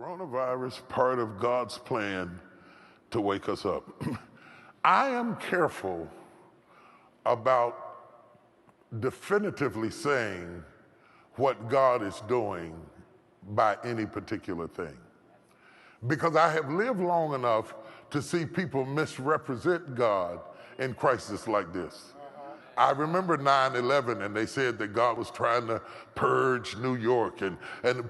coronavirus part of God's plan to wake us up? I am careful about definitively saying what God is doing by any particular thing, because I have lived long enough to see people misrepresent God in crises like this. I remember 9/11, and they said that God was trying to purge New York, and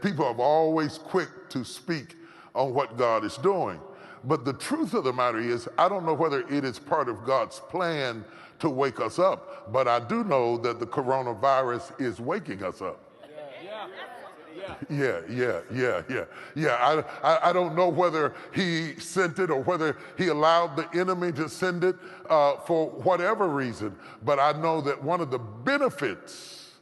people are always quick to speak on what God is doing. But the truth of the matter is, I don't know whether it is part of God's plan to wake us up, but I do know that the coronavirus is waking us up. I don't know whether he sent it or whether he allowed the enemy to send it for whatever reason, but I know that one of the benefits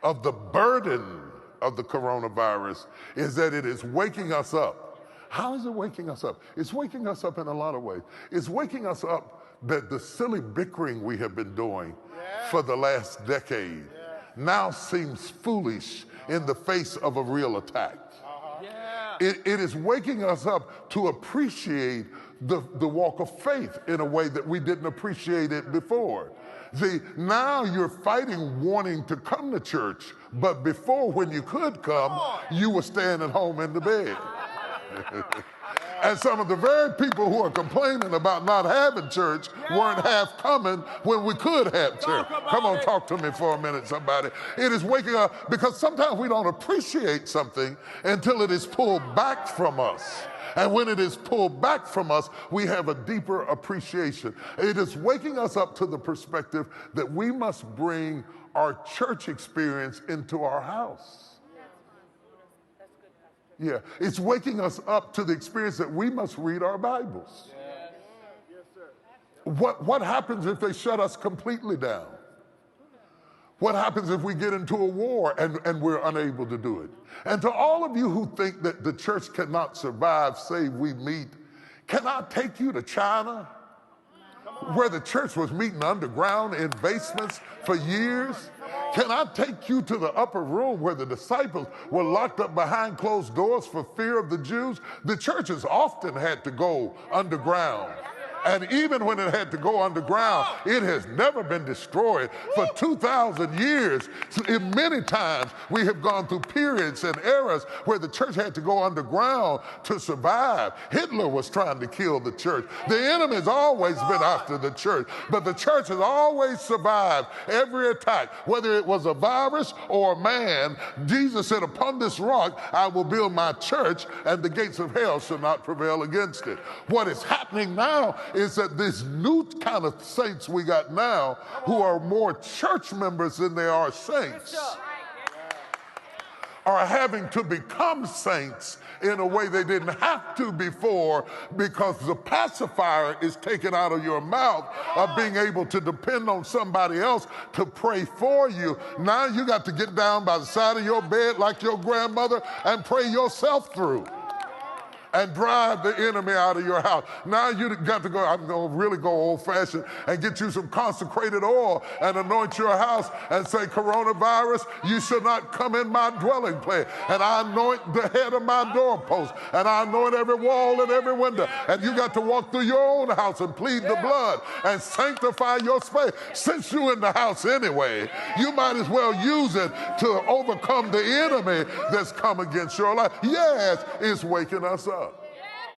of the burden of the coronavirus is that it is waking us up. How is it waking us up? It's waking us up in a lot of ways. It's waking us up that the silly bickering we have been doing for the last decade now seems foolish in the face of a real attack. It is waking us up to appreciate the walk of faith in a way that we didn't appreciate it before. See, now you're fighting wanting to come to church, but before, when you could come, you were staying at home in the bed. And some of the very people who are complaining about not having church weren't half coming when we could have church. Come on, talk to me for a minute, somebody. It is waking up, because sometimes we don't appreciate something until it is pulled back from us. And when it is pulled back from us, we have a deeper appreciation. It is waking us up to the perspective that we must bring our church experience into our house. Yeah, it's waking us up to the experience that we must read our Bibles. What happens if they shut us completely down? What happens if we get into a war and we're unable to do it? And to all of you who think that the church cannot survive save we meet, can I take you to China, where the church was meeting underground in basements for years? Can I take you to the upper room where the disciples were locked up behind closed doors for fear of the Jews? The churches often had to go underground. And even when it had to go underground, it has never been destroyed for 2,000 years. Many times we have gone through periods and eras where the church had to go underground to survive. Hitler was trying to kill the church. The enemy has always been after the church, but the church has always survived every attack, whether it was a virus or a man. Jesus said, "Upon this rock I will build my church, and the gates of hell shall not prevail against it." What is happening now is that this new kind of saints we got now, who are more church members than they are saints, are having to become saints in a way they didn't have to before, because the pacifier is taken out of your mouth of being able to depend on somebody else to pray for you. Now you got to get down by the side of your bed like your grandmother and pray yourself through and drive the enemy out of your house. Now you got to go, I'm going to really go old-fashioned and get you some consecrated oil and anoint your house and say, "Coronavirus, you shall not come in my dwelling place." And I anoint the head of my doorpost, and I anoint every wall and every window. And you got to walk through your own house and plead the blood and sanctify your space. Since you're in the house anyway, you might as well use it to overcome the enemy that's come against your life. Yes, it's waking us up.